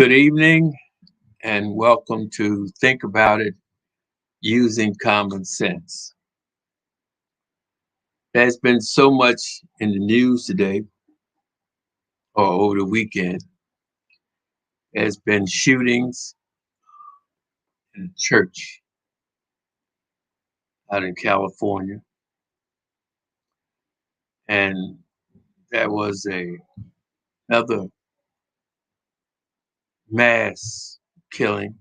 Good evening and welcome to Think About It Using Common Sense. There's been so much in the news today or over the weekend. There's been shootings in a church out in California, and there was another mass killing.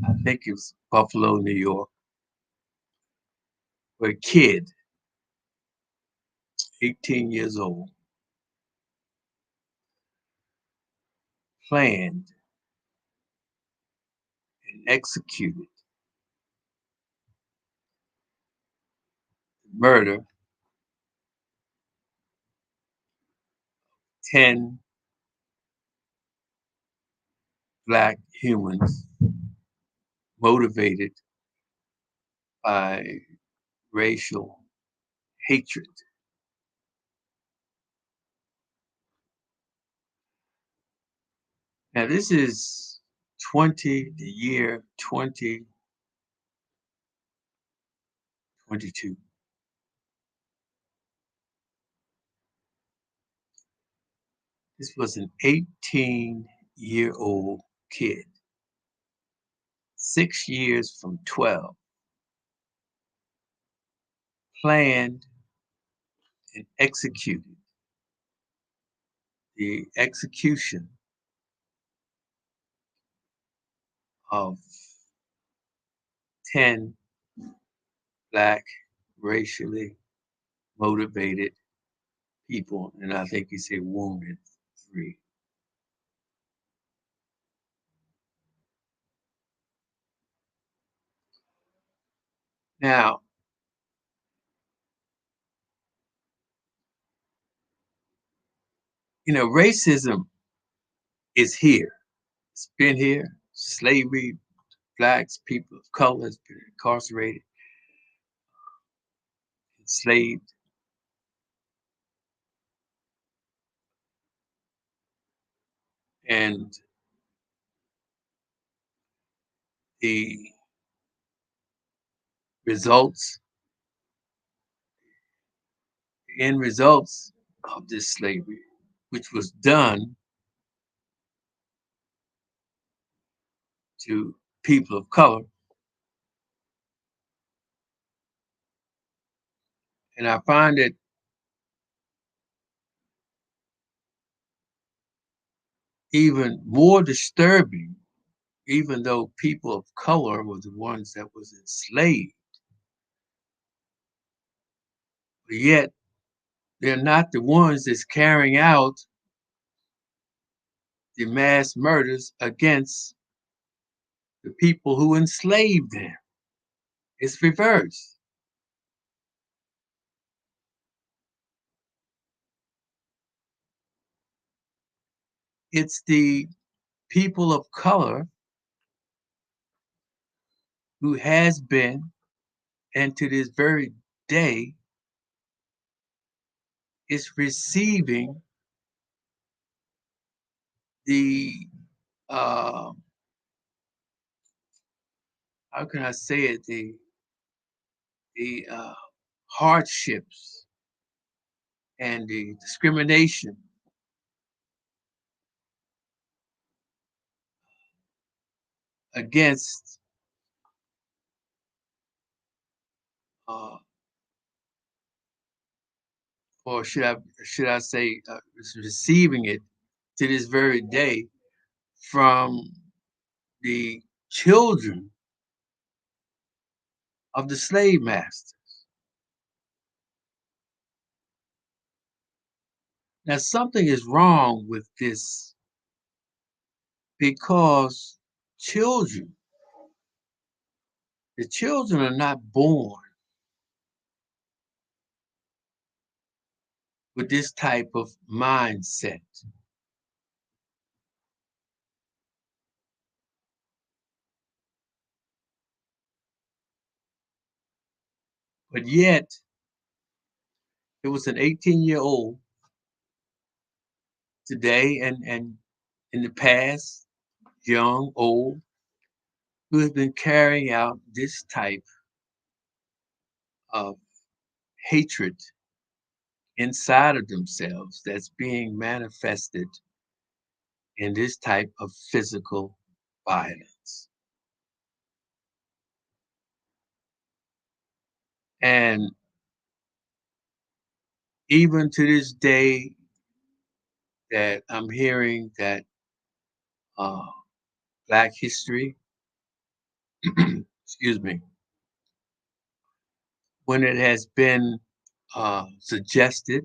I think it was Buffalo, New York, where a kid, 18 years old, planned and executed the murder 10 black humans motivated by racial hatred. Now, this is the year 2022. This was an 18-year-old kid, 6 years from 12, planned and executed the execution of 10 black racially motivated people, and I think he said wounded 3. Now, racism is here. It's been here. Slavery, blacks, people of color has been incarcerated, enslaved. And the results, the end results of this slavery, which was done to people of color. And I find it even more disturbing, even though people of color were the ones that was enslaved, but yet they're not the ones that's carrying out the mass murders against the people who enslaved them. It's reversed. It's the people of color who has been, and to this very day, is receiving the, uh, how can I say it, the hardships and the discrimination against, uh, or should I say, is receiving it to this very day from the children of the slave masters. Now, something is wrong with this because children, the children are not born with this type of mindset. But yet, it was an 18-year-old today, and in the past, young, old, who have been carrying out this type of hatred inside of themselves that's being manifested in this type of physical violence. And even to this day, that I'm hearing that uh, Black history, excuse me, when it has been suggested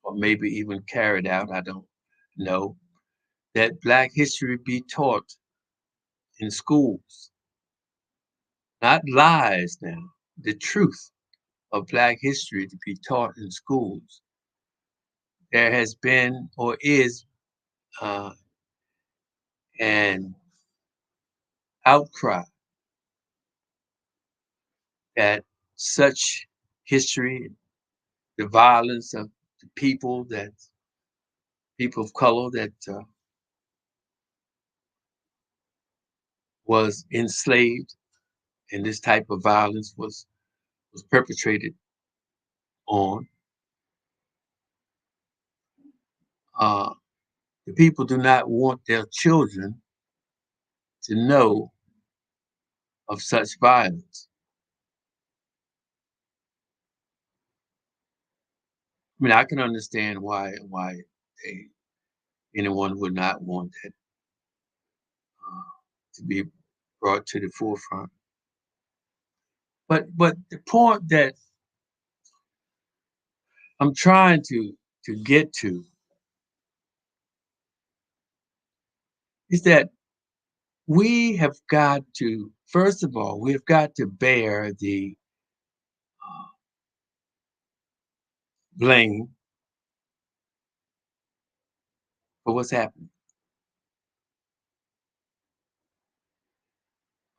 or maybe even carried out, I don't know, that Black history be taught in schools, not lies now, the truth of Black history to be taught in schools. There has been or is uh, an outcry that such history, the violence of the people of color that was enslaved, and this type of violence was perpetrated on. Uh, the people do not want their children to know of such violence. I mean, I can understand why they, anyone would not want that to be brought to the forefront. But the point that I'm trying to get to is that we have got to, first of all, we've got to bear the uh, blame for what's happening.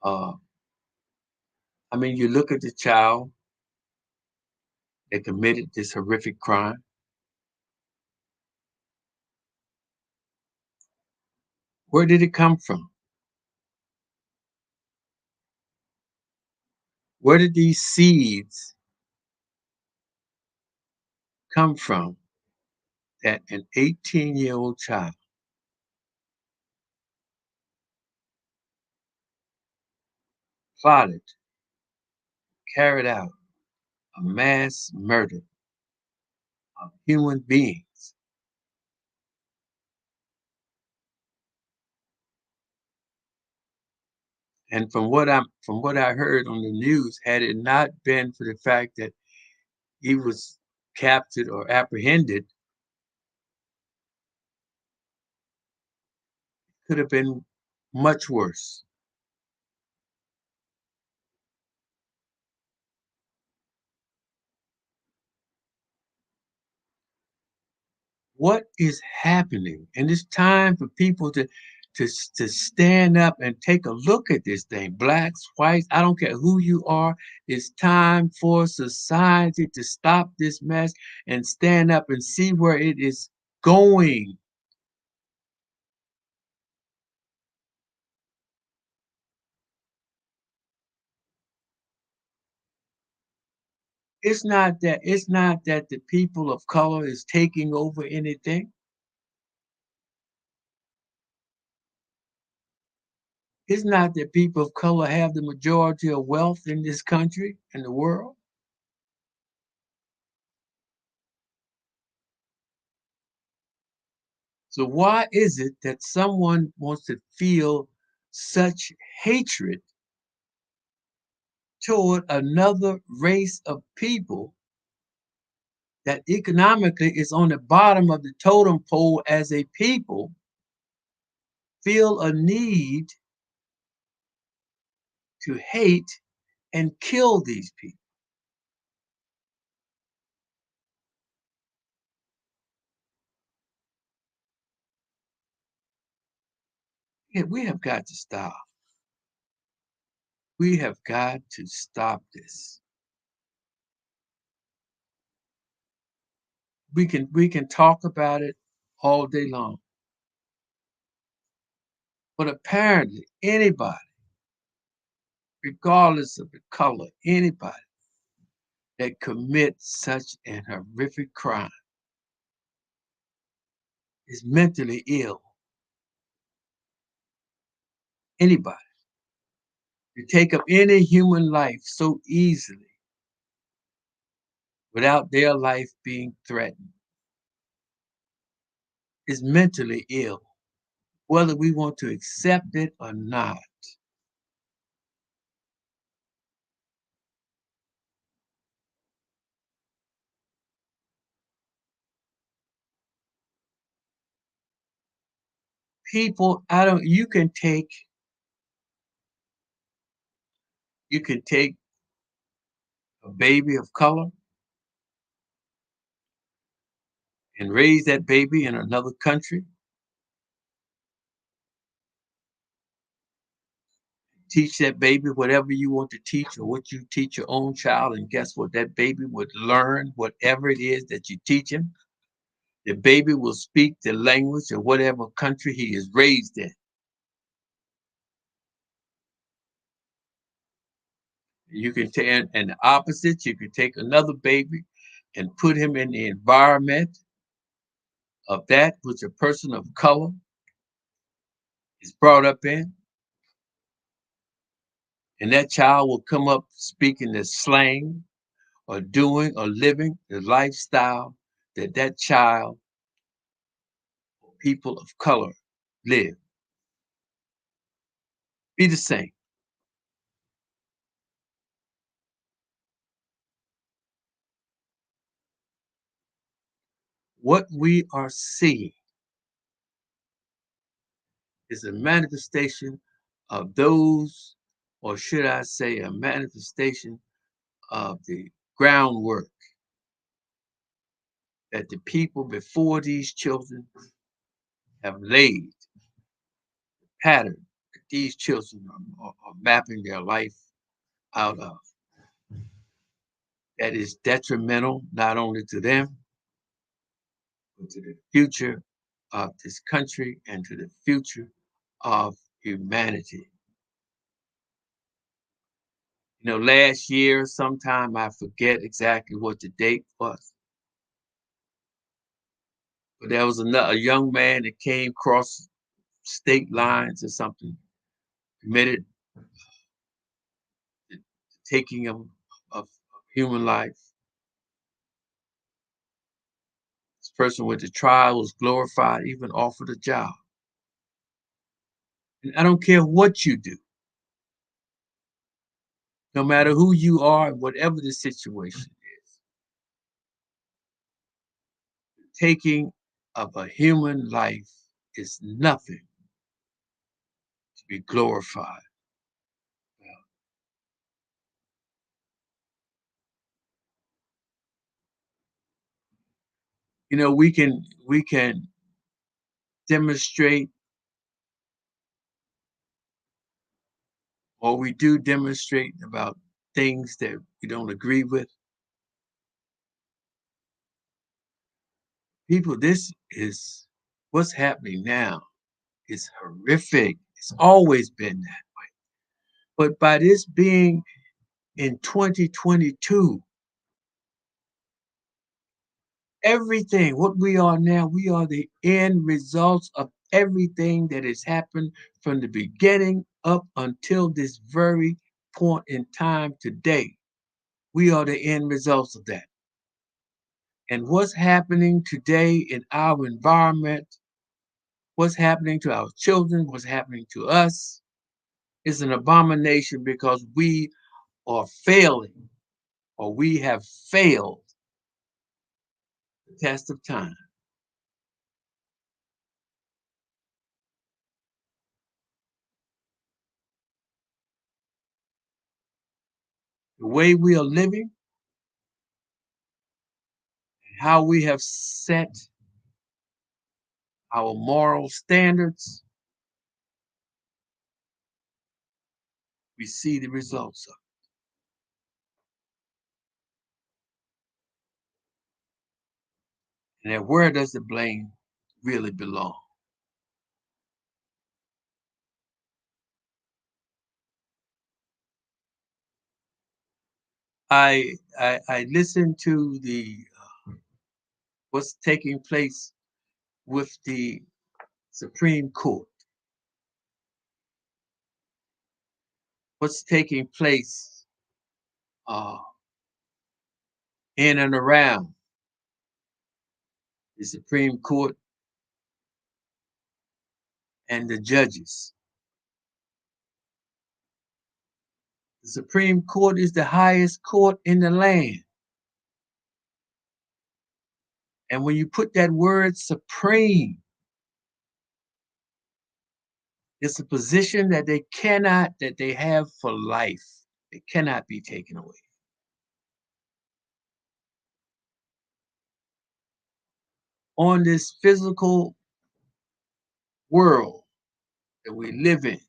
Uh, I mean, you look at the child that committed this horrific crime. Where did it come from? Where did these seeds come from that an 18-year-old child plotted, carried out a mass murder of human beings? And from what I heard on the news, had it not been for the fact that he was captured or apprehended, could have been much worse. What is happening? And it's time for people to stand up and take a look at this thing. Blacks, whites, I don't care who you are. It's time for society to stop this mess and stand up and see where it is going. It's not that the people of color is taking over anything. It's not that people of color have the majority of wealth in this country and the world. So why is it that someone wants to feel such hatred toward another race of people that economically is on the bottom of the totem pole as a people, feel a need to hate and kill these people? Yeah, we have got to stop. We have got to stop this. We can talk about it all day long. But apparently, anybody, regardless of the color, anybody that commits such an horrific crime is mentally ill. Anybody to take up any human life so easily without their life being threatened is mentally ill, whether we want to accept it or not. People, I don't, you can take a baby of color and raise that baby in another country, teach that baby whatever you want to teach or what you teach your own child, and guess what? That baby would learn whatever it is that you teach him. The baby will speak the language of whatever country he is raised in. You can take an opposite, you can take another baby and put him in the environment of that which a person of color is brought up in, and that child will come up speaking the slang or doing or living the lifestyle that that child, people of color, live. Be the same. What we are seeing is a manifestation of those, or should I say, a manifestation of the groundwork that the people before these children have laid, pattern that these children are mapping their life out of. That is detrimental not only to them, but to the future of this country and to the future of humanity. You know, last year, sometime I forget exactly what the date was, but there was a young man that came across state lines or something, committed the taking of human life. This person went to trial, was glorified, even offered a job. And I don't care what you do, no matter who you are, whatever the situation is, taking of a human life is nothing to be glorified. You know, we can demonstrate, or we do demonstrate about things that we don't agree with. People, this is what's happening now is horrific. It's always been that. But by this being in 2022, everything, what we are now, we are the end results of everything that has happened from the beginning up until this very point in time today. We are the end results of that. And what's happening today in our environment, what's happening to our children, what's happening to us is an abomination because we are failing, or we have failed the test of time. The way we are living, how we have set our moral standards, we see the results of. And then where does the blame really belong? I listened to the what's taking place with the Supreme Court, what's taking place uh, in and around the Supreme Court and the judges. The Supreme Court is the highest court in the land. And when you put that word supreme, it's a position that they have for life. It cannot be taken away. On this physical world that we live in,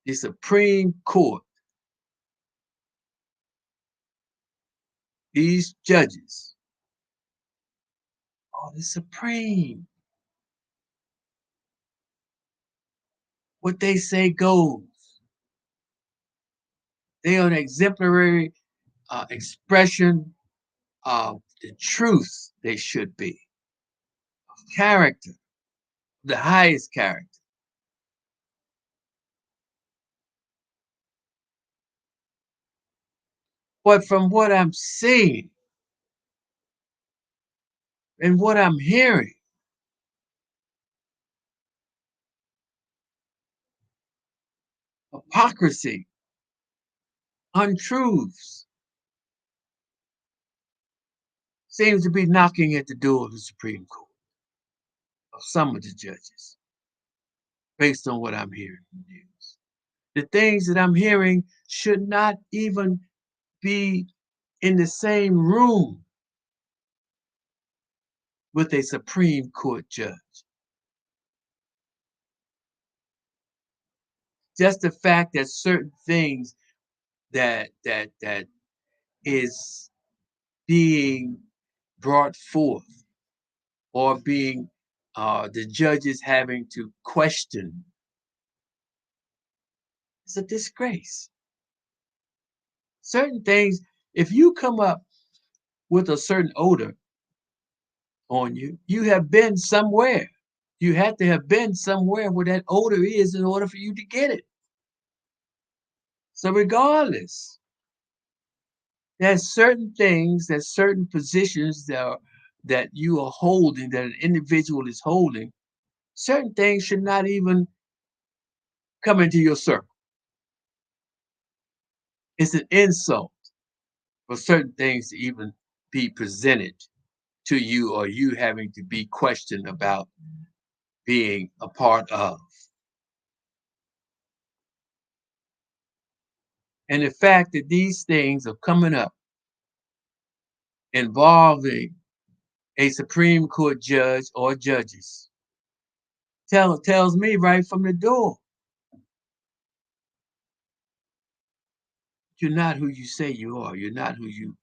the Supreme Court, these judges are the supreme. What they say goes. They are an exemplary expression of the truth they should be, character, the highest character. But from what I'm seeing and what I'm hearing, hypocrisy, untruths seems to be knocking at the door of the Supreme Court, of some of the judges, based on what I'm hearing in the news. The things that I'm hearing should not even be in the same room with a Supreme Court judge. Just the fact that certain things that is being brought forth or being the judges having to question is a disgrace. Certain things, if you come up with a certain odor on you, you have been somewhere. You have to have been somewhere where that odor is in order for you to get it. So regardless, there's certain things, there's certain positions that you are holding, that an individual is holding. Certain things should not even come into your circle. It's an insult for certain things to even be presented to you or you having to be questioned about being a part of. And the fact that these things are coming up involving a Supreme Court judge or judges tells me right from the door, you're not who you say you are. You're not who you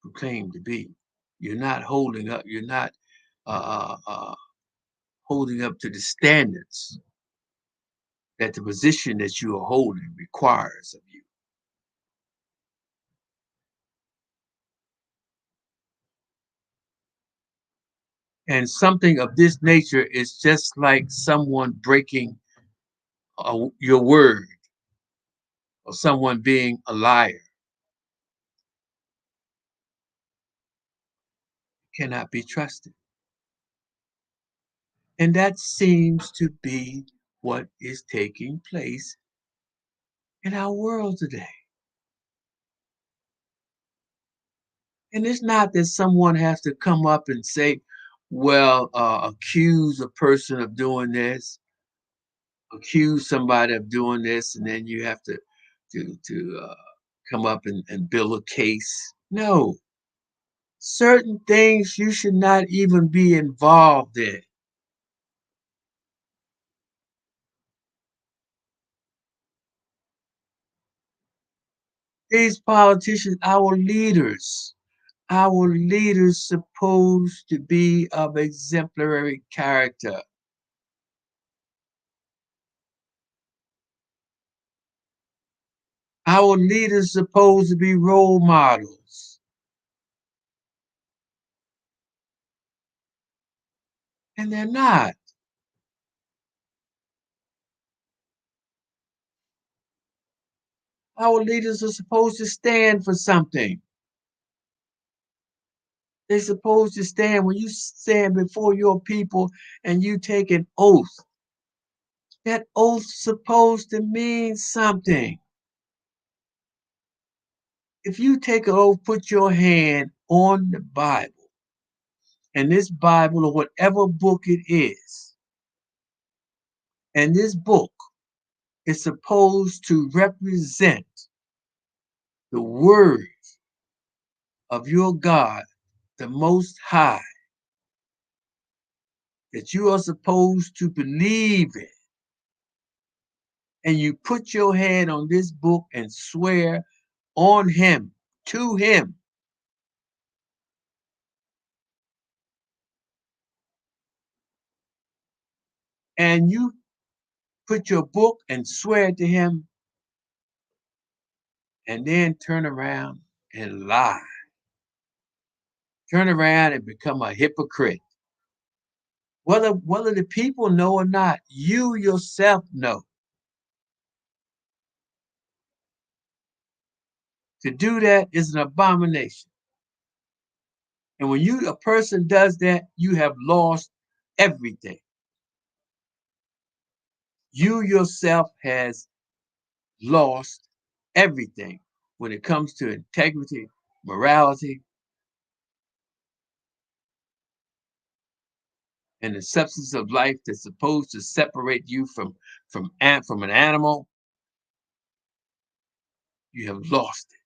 proclaim to be. You're not holding up. You're not holding up to the standards that the position that you are holding requires of you. And something of this nature is just like someone breaking your word or someone being a liar. Cannot be trusted. And that seems to be what is taking place in our world today. And it's not that someone has to come up and say, well, accuse a person of doing this, accuse somebody of doing this, and then you have to come up and build a case. No, certain things you should not even be involved in. These politicians, our leaders supposed to be of exemplary character. Our leaders supposed to be role models, and they're not. Our leaders are supposed to stand for something. They're supposed to stand when you stand before your people and you take an oath. That oath's supposed to mean something. If you take an oath, put your hand on the Bible, and this Bible or whatever book it is, and this book is supposed to represent the word of your God, the Most High, that you are supposed to believe in. And you put your hand on this book and swear on Him, to Him. And you put your book and swear to Him, and then turn around and lie. Turn around and become a hypocrite. Whether the people know or not, you yourself know. To do that is an abomination. And when a person does that, you have lost everything. You yourself has lost everything when it comes to integrity, morality, and the substance of life that's supposed to separate you from an animal. You have lost it.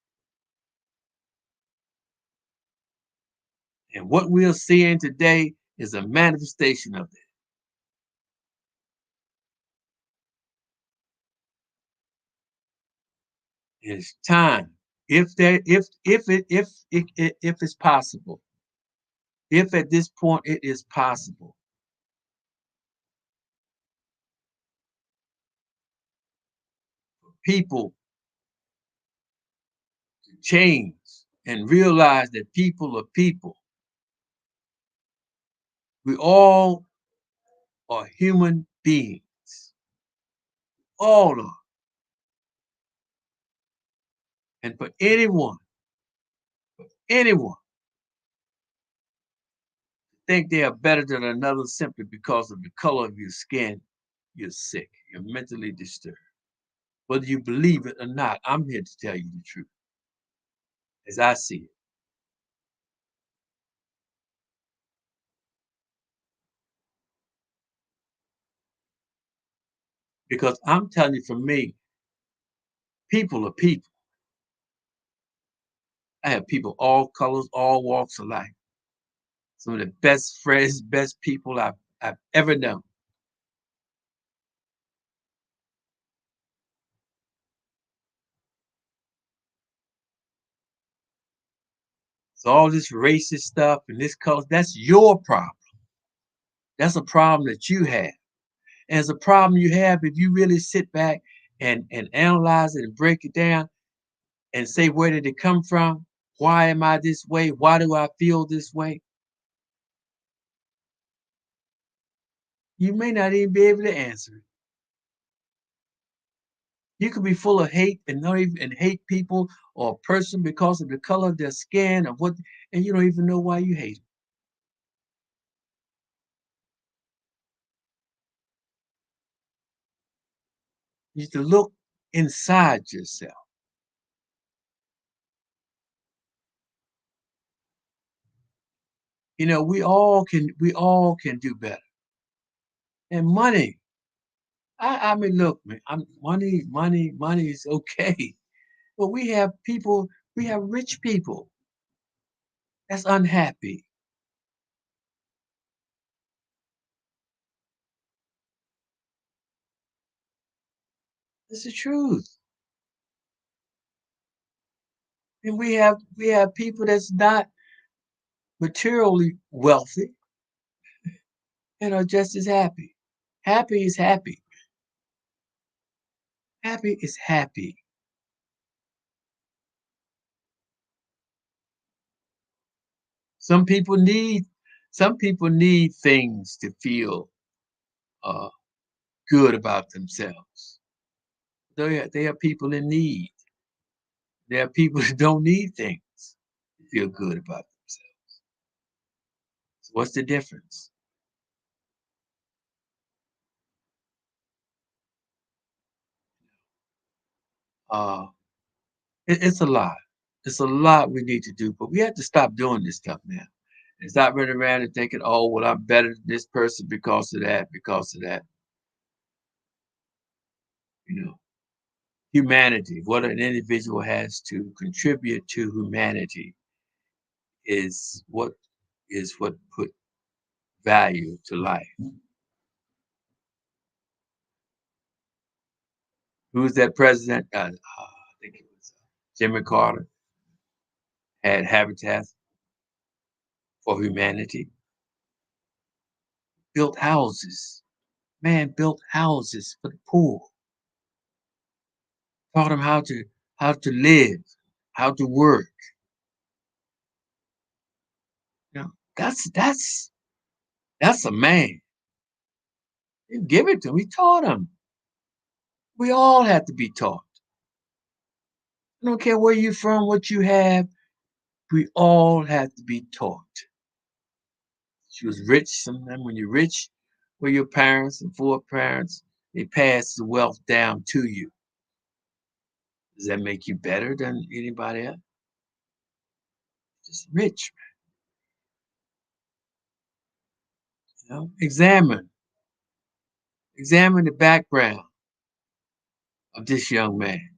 And what we're seeing today is a manifestation of it. It's time. If it's possible, if at this point it is possible, people to change and realize that people are people. We all are human beings. All are. And for anyone think they are better than another simply because of the color of your skin, you're sick. You're mentally disturbed. Whether you believe it or not, I'm here to tell you the truth as I see it. Because I'm telling you, for me, people are people. I have people all colors, all walks of life. Some of the best friends, best people I've ever known. So all this racist stuff and this color, that's your problem. That's a problem that you have. And it's a problem you have if you really sit back and analyze it and break it down and say, where did it come from? Why am I this way? Why do I feel this way? You may not even be able to answer it. You could be full of hate and not even and hate people or a person because of the color of their skin or what, and you don't even know why you hate them. You have to look inside yourself. We all can do better. And money. I mean, look, man, money is okay. But we have rich people that's unhappy. It's the truth. And we have people that's not materially wealthy and are just as happy. Happy is happy. Happy is happy. Some people need some people need things to feel uh, good about themselves. They are people in need. There are people who don't need things to feel good about themselves. So what's the difference? Uh, it's a lot. It's a lot we need to do, but we have to stop doing this stuff now. And stop running around and thinking, oh, well, I'm better than this person because of that, because of that. You know, humanity, what an individual has to contribute to humanity is what put value to life. Who was that president? I think it was Jimmy Carter had Habitat for Humanity, built houses. Man built houses for the poor, taught them how to live, how to work. You know, that's a man. He didn't give it to him. He taught him. We all have to be taught. I don't care where you're from, what you have. We all have to be taught. She was rich. Sometimes when you're rich, with your parents and foreparents, they pass the wealth down to you. Does that make you better than anybody else? Just rich, you know. Examine the background of this young man.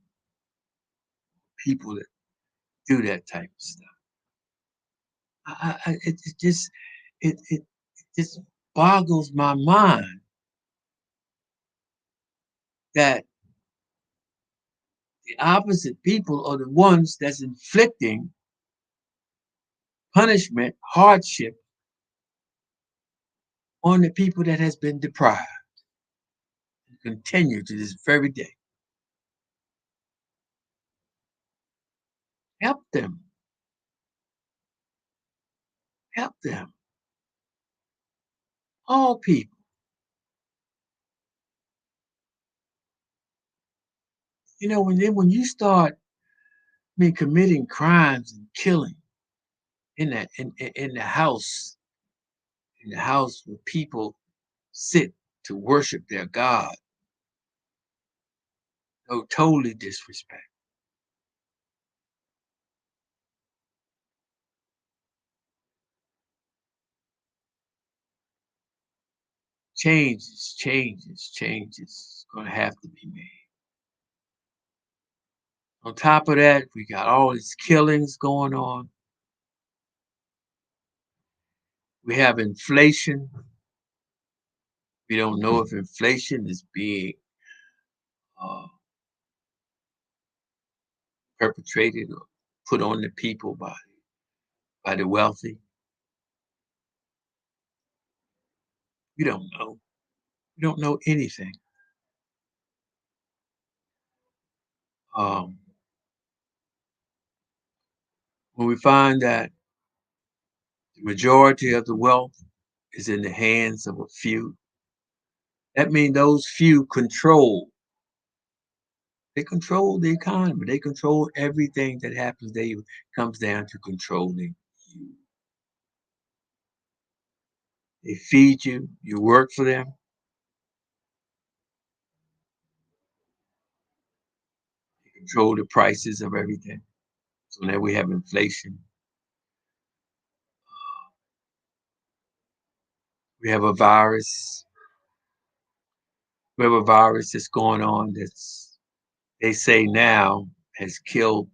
People that do that type of stuff. It just boggles my mind that the opposite people are the ones that's inflicting punishment, hardship on the people that has been deprived and continue to this very day. Help them. Help them. All people. You know, when you start committing crimes and killing in in the house where people sit to worship their God, no, totally disrespect. Changes is gonna have to be made. On top of that, we got all these killings going on. We have inflation. We don't know if inflation is being uh, perpetrated or put on the people by the wealthy. We don't know. We don't know anything. Um, when we find that the majority of the wealth is in the hands of a few, that means those few control the economy. They control everything that happens. They comes down to controlling you. They feed you. You work for them. They control the prices of everything. So now we have inflation. We have a virus. We have a virus that's going on that's they say now has killed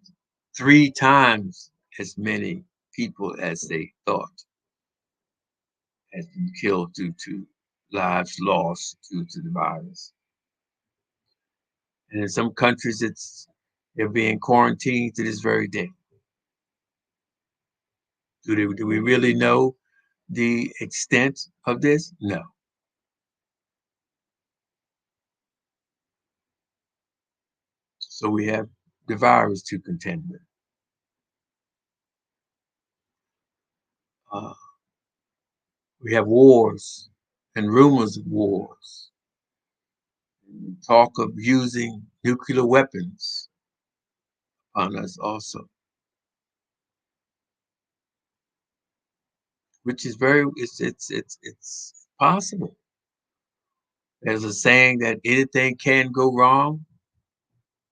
3 times as many people as they thought has been killed due to lives lost due to the virus. And in some countries, they're being quarantined to this very day. Do we really know the extent of this? No. So we have the virus to contend with. Uh, we have wars and rumors of wars, talk of using nuclear weapons on us also, which is very it's possible. There's a saying that anything can go wrong,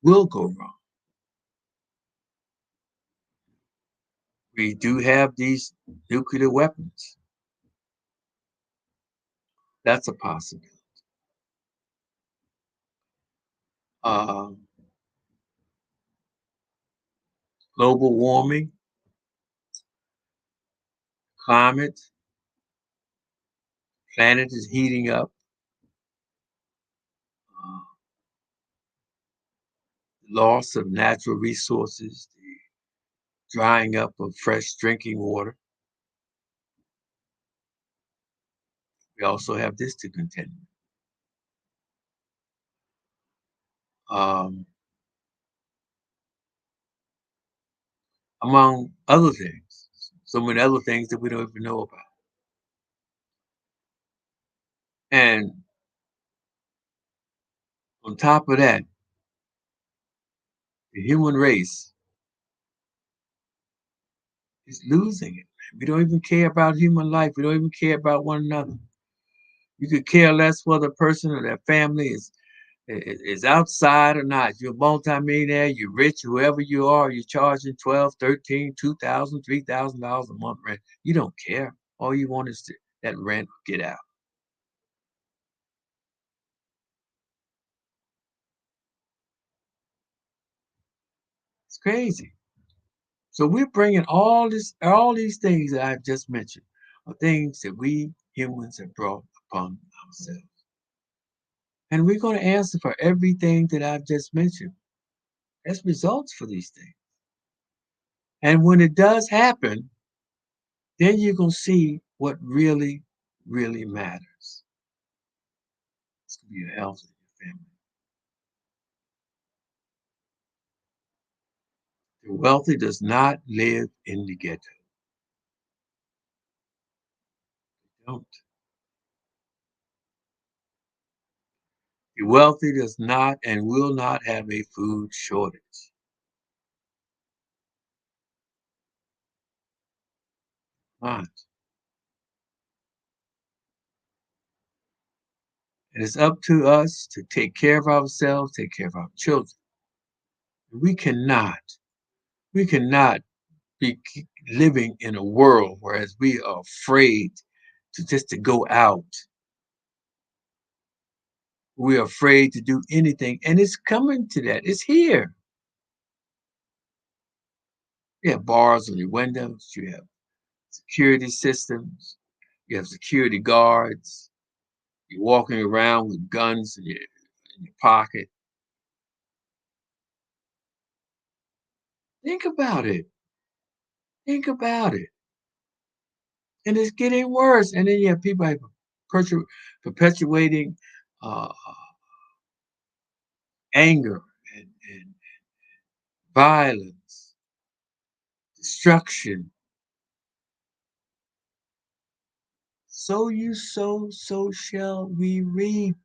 will go wrong. We do have these nuclear weapons. That's a possibility. Um, Global warming, climate, planet is heating up. Uh, Loss of natural resources, the drying up of fresh drinking water. We also have this to contend with. Um, Among other things, so many other things that we don't even know about. And on top of that, the human race is losing it. We don't even care about human life. We don't even care about one another. You could care less whether a person or their family is outside or not. You're a multimillionaire, you're rich, whoever you are, you're charging 12, 13, 2,000, $3,000 a month rent. You don't care. All you want is that rent, get out. It's crazy. So we're bringing all these things that I've just mentioned are things that we humans have brought upon ourselves. And we're going to answer for everything that I've just mentioned as results for these things. And when it does happen, then you're going to see what really, really matters. It's going to be your health and your family. The wealthy does not live in the ghetto. They don't. The wealthy does not and will not have a food shortage. Not. It is up to us to take care of ourselves, take care of our children. We cannot, we cannot be living in a world whereas we are afraid to just to go out. We're afraid to do anything, and it's coming to that. It's here. You have bars on your windows. You have security systems. You have security guards. You're walking around with guns in your pocket. Think about it. Think about it. And it's getting worse. And then you have people like perpetuating uh, anger and violence, destruction. So you sow, so shall we reap.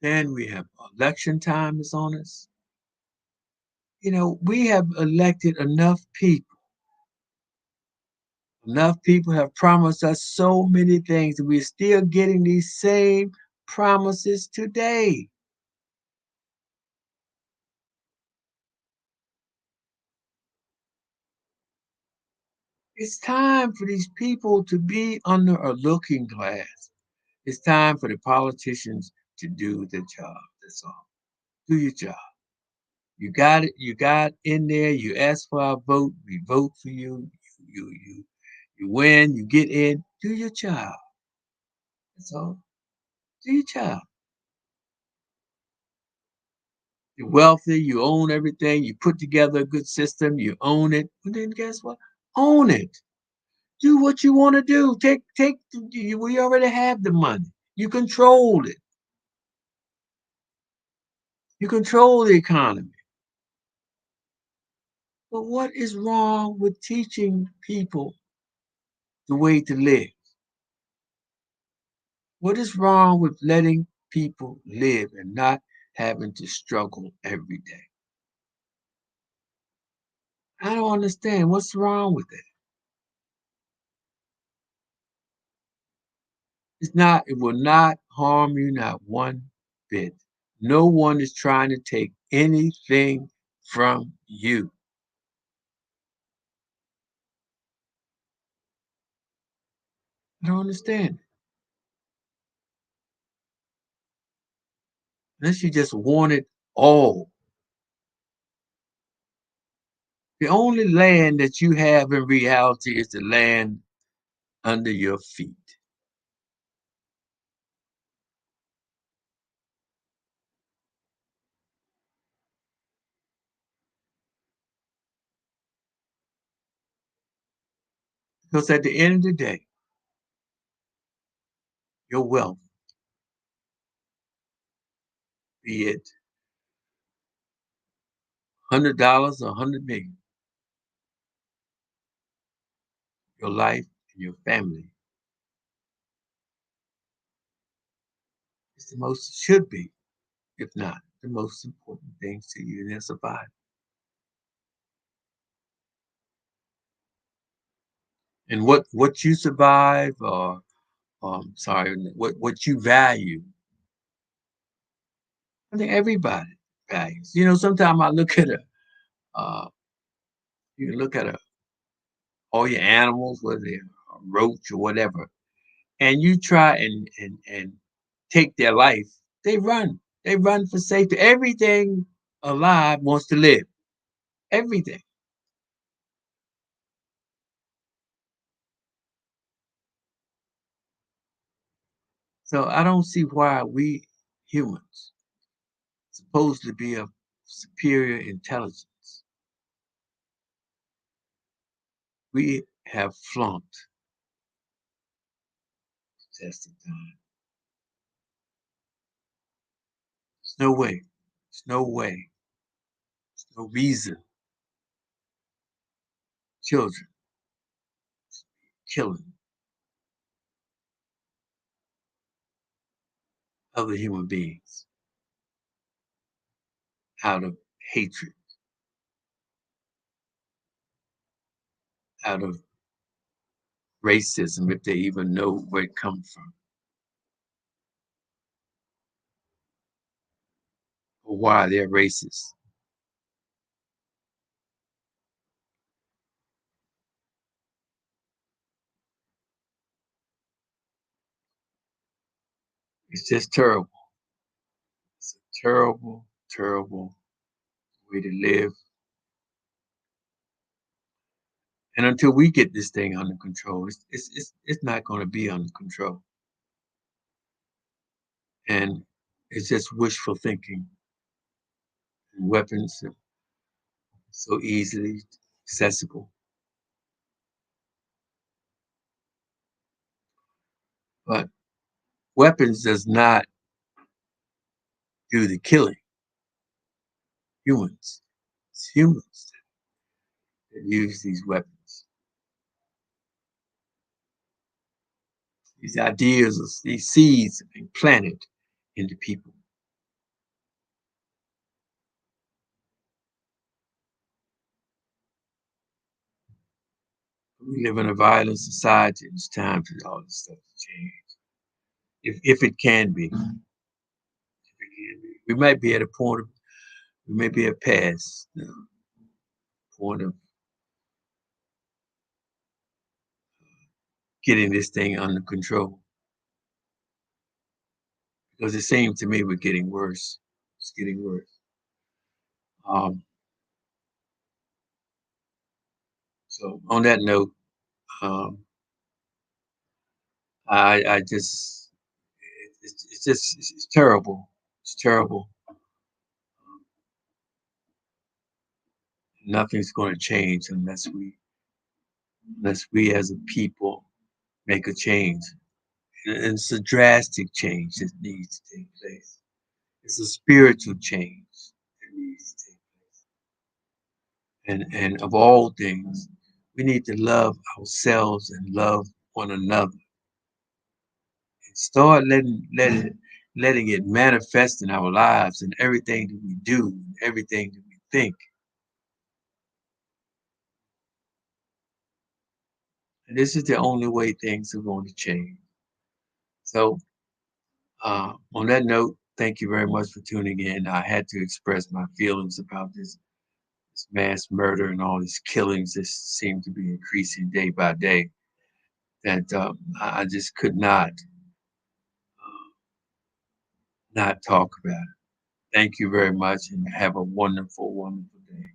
Then we have election time is on us. You know, we have elected enough people. Enough people have promised us so many things, and we're still getting these same promises today. It's time for these people to be under a looking glass. It's time for the politicians to do the job. That's all. Do your job. You got it. You got in there. You asked for our vote. We vote for you. You win. You get in. Do your job. That's all. Do your job. You're wealthy. You own everything. You put together a good system. You own it. And then guess what? Own it. Do what you want to do. Take. We already have the money. You control it. You control the economy. But what is wrong with teaching people the way to live? What is wrong with letting people live and not having to struggle every day? I don't understand what's wrong with it. It will not harm you not one bit. No one is trying to take anything from you. I don't understand. Unless you just want it all. The only land that you have in reality is the land under your feet. Because at the end of the day, your wealth, be it $100 or 100 million, your life and your family is the most, should be, if not the most important things to you in their survival. And what you survive, or sorry, what you value, I think everybody values. Sometimes I look at uh, you can look at all your animals, whether they're a roach or whatever, and you try and take their life, they run. They run for safety. Everything alive wants to live. Everything. So I don't see why we humans, supposed to be of superior intelligence, we have flunked the test of time. There's no way. There's no way. There's no reason children killing other human beings out of hatred, out of racism, if they even know where it comes from, or why they're racist. It's just terrible. It's a terrible, terrible way to live. And until we get this thing under control, it's not going to be under control. And it's just wishful thinking. And weapons are so easily accessible. But weapons does not do the killing. Humans. It's humans that use these weapons. These ideas, these seeds have been planted into people. We live in a violent society. It's time for all this stuff to change. If it can be. If it can be. We might be at a point of, we may be at past, point of getting this thing under control. Because it seems to me we're getting worse. It's getting worse. Um, so on that note, um, I just it's just it's terrible. It's terrible. Nothing's going to change unless we as a people make a change. And it's a drastic change that needs to take place. It's a spiritual change that needs to take place. And of all things, we need to love ourselves and love one another. And start letting it manifest in our lives and everything that we do, everything that we think. And this is the only way things are going to change. So, on that note, thank you very much for tuning in. I had to express my feelings about this mass murder and all these killings that seem to be increasing day by day. That I just could not talk about it. Thank you very much and have a wonderful, wonderful day.